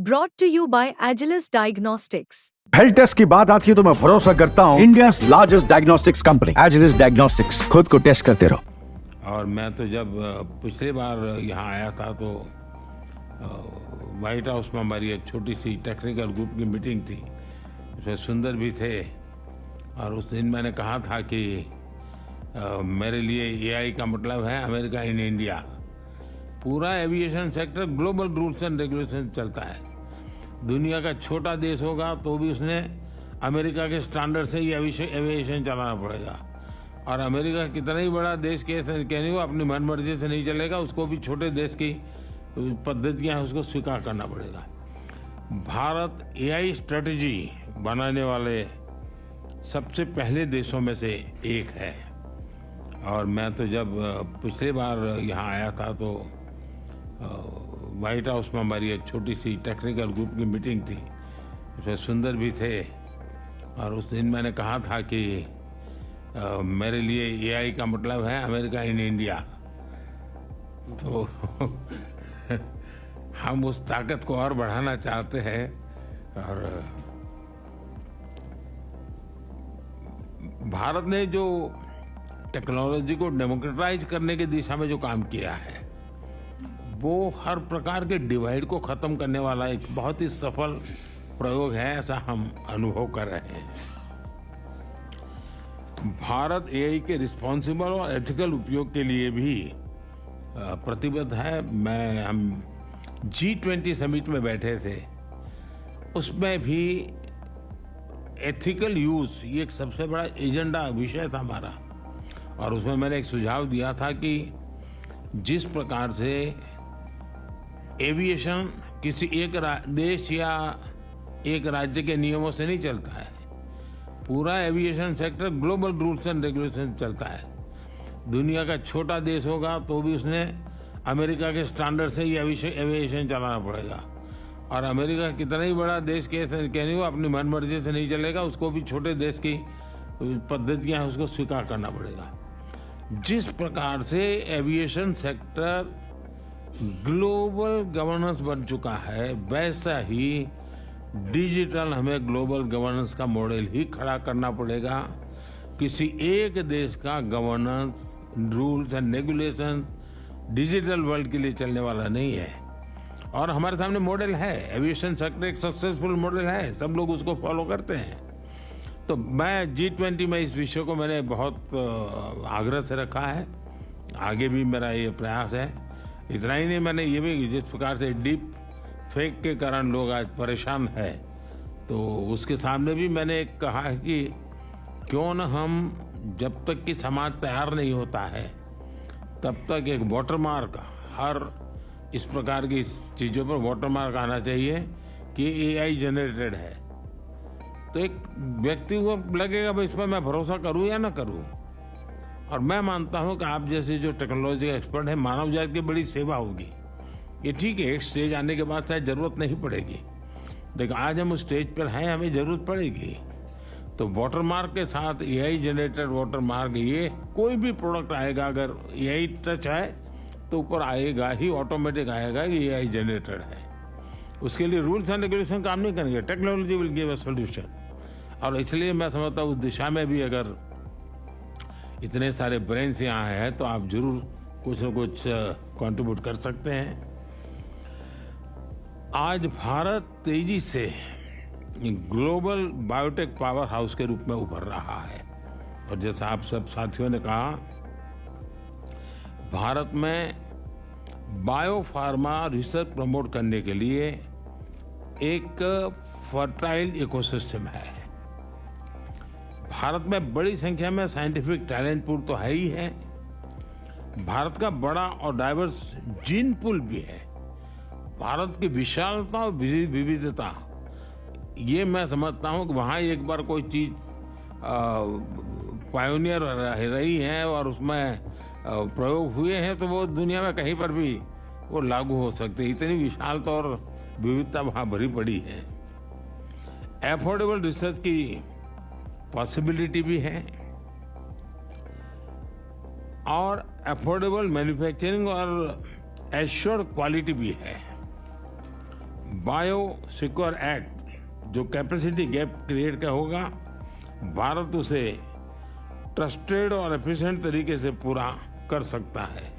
brought to you by Agilus Diagnostics. Health test की बात आती है तो मैं भरोसा करता हूँ India's largest diagnostics company Agilus diagnostics. खुद को टेस्ट करते रहो। और मैं तो जब पिछली बार यहाँ आया था तो व्हाइट हाउस में हमारी एक छोटी सी टेक्निकल ग्रुप की मीटिंग थी, उसमें सुंदर भी थे। और उस दिन मैंने कहा था कि मेरे लिए एआई का मतलब है अमेरिका इन इंडिया। पूरा aviation sector global rules and regulation चलता है। दुनिया का छोटा देश होगा तो भी उसने अमेरिका के स्टैंडर्ड से ही एविएशन चलाना पड़ेगा। और अमेरिका कितना ही बड़ा देश कहने को अपनी मनमर्जी से नहीं चलेगा, उसको भी छोटे देश की पद्धतियां हैं उसको स्वीकार करना पड़ेगा। भारत एआई स्ट्रेटजी बनाने वाले सबसे पहले देशों में से एक है। और मैं तो जब पिछली बार यहाँ आया था तो व्हाइट हाउस में हमारी एक छोटी सी टेक्निकल ग्रुप की मीटिंग थी, उसमें सुंदर भी थे। और उस दिन मैंने कहा था कि मेरे लिए एआई का मतलब है अमेरिका इन इंडिया। तो हम उस ताकत को और बढ़ाना चाहते हैं। और भारत ने जो टेक्नोलॉजी को डेमोक्रेटाइज करने की दिशा में जो काम किया है वो हर प्रकार के डिवाइड को खत्म करने वाला एक बहुत ही सफल प्रयोग है, ऐसा हम अनुभव कर रहे हैं। भारत एआई के रिस्पॉन्सिबल और एथिकल उपयोग के लिए भी प्रतिबद्ध है। हम G20 समिट में बैठे थे, उसमें भी एथिकल यूज ये एक सबसे बड़ा एजेंडा विषय था हमारा। और उसमें मैंने एक सुझाव दिया था कि जिस प्रकार से एविएशन किसी एक देश या एक राज्य के नियमों से नहीं चलता है, पूरा aviation sector global rules and regulation चलता है। दुनिया का छोटा देश होगा तो भी उसने अमेरिका के स्टैंडर्ड से ही एविएशन चलाना पड़ेगा। और अमेरिका कितना ही बड़ा देश कहने को अपनी मनमर्जी से नहीं चलेगा, उसको भी छोटे देश की पद्धतियां हैं उसको स्वीकार करना पड़ेगा। जिस प्रकार से एविएशन सेक्टर ग्लोबल गवर्नेंस बन चुका है, वैसा ही डिजिटल हमें ग्लोबल गवर्नेंस का मॉडल ही खड़ा करना पड़ेगा। किसी एक देश का governance rules and regulation digital world के लिए चलने वाला नहीं है। और हमारे सामने मॉडल है, एविएशन सेक्टर एक सक्सेसफुल मॉडल है, सब लोग उसको फॉलो करते हैं। तो मैं G20 में इस विषय को मैंने बहुत आग्रह से रखा है, आगे भी मेरा ये प्रयास है। इतना ही नहीं, मैंने ये भी जिस प्रकार से डीप फेक के कारण लोग आज परेशान है, तो उसके सामने भी मैंने एक कहा है कि क्यों न हम जब तक कि समाज तैयार नहीं होता है तब तक एक वाटरमार्क हर इस प्रकार की चीज़ों पर वाटरमार्क आना चाहिए कि एआई जनरेटेड है। तो एक व्यक्ति को लगेगा भाई इस पर मैं भरोसा करूं या ना करूं। और मैं मानता हूं कि आप जैसे जो टेक्नोलॉजी का एक्सपर्ट है, मानव जाति की बड़ी सेवा होगी। ये ठीक है, एक स्टेज आने के बाद शायद जरूरत नहीं पड़ेगी, लेकिन आज हम उस स्टेज पर हैं, हमें जरूरत पड़ेगी। तो वाटरमार्क के साथ एआई जनरेटेड वाटरमार्क, ये कोई भी प्रोडक्ट आएगा अगर एआई टच है तो ऊपर आएगा ही, ऑटोमेटिक आएगा कि एआई जनरेटेड है। उसके लिए रूल्स एंड रेगुलेशन काम नहीं करेंगे, technology will give a solution. और इसलिए मैं समझता हूँ उस दिशा में भी अगर इतने सारे ब्रेन्स यहाँ हैं तो आप जरूर कुछ न कुछ कंट्रीब्यूट कर सकते हैं। आज भारत तेजी से ग्लोबल बायोटेक पावर हाउस के रूप में उभर रहा है। और जैसा आप सब साथियों ने कहा, भारत में बायोफार्मा रिसर्च प्रमोट करने के लिए एक फर्टाइल इकोसिस्टम है। भारत में बड़ी संख्या में साइंटिफिक टैलेंट पूल तो है ही है, भारत का बड़ा और डाइवर्स जीन पूल भी है। भारत की विशालता और विविधता, ये मैं समझता हूँ कि वहाँ एक बार कोई चीज पायोनियर रही है और उसमें प्रयोग हुए हैं तो वो दुनिया में कहीं पर भी वो लागू हो सकते। इतनी विशालता और विविधता वहाँ भरी पड़ी है। एफोर्डेबल रिसर्च की पॉसिबिलिटी भी है और अफोर्डेबल मैन्युफैक्चरिंग और एश्योर्ड क्वालिटी भी है। बायो सिक्योर एक्ट जो कैपेसिटी गैप क्रिएट का होगा, भारत उसे ट्रस्टेड और एफिशिएंट तरीके से पूरा कर सकता है।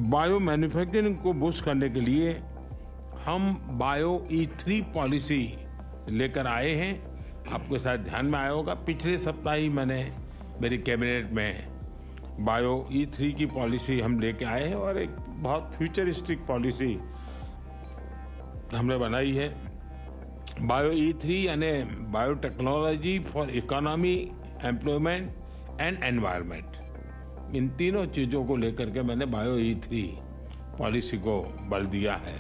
बायो मैन्युफैक्चरिंग को बूस्ट करने के लिए हम बायो E3 पॉलिसी लेकर आए हैं। आपके साथ ध्यान में आया होगा, पिछले सप्ताह ही मैंने मेरी कैबिनेट में बायो E3 की पॉलिसी हम लेके आए हैं और एक बहुत फ्यूचरिस्टिक पॉलिसी हमने बनाई है। बायो E3 यानी biotechnology for economy, employment and environment. इन तीनों चीजों को लेकर के मैंने बायो E3 पॉलिसी को बल दिया है।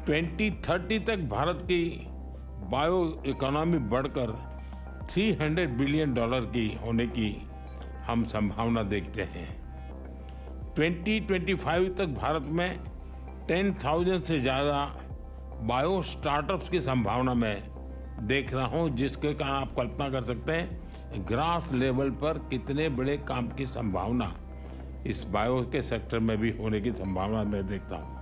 2030 तक भारत की बायो इकोनॉमी बढ़कर $300 बिलियन की होने की हम संभावना देखते हैं। 2025 तक भारत में 10,000 से ज्यादा बायो स्टार्टअप्स की संभावना मैं देख रहा हूं, जिसके कारण आप कल्पना कर सकते हैं ग्रास लेवल पर कितने बड़े काम की संभावना इस बायो के सेक्टर में भी होने की संभावना मैं देखता हूं।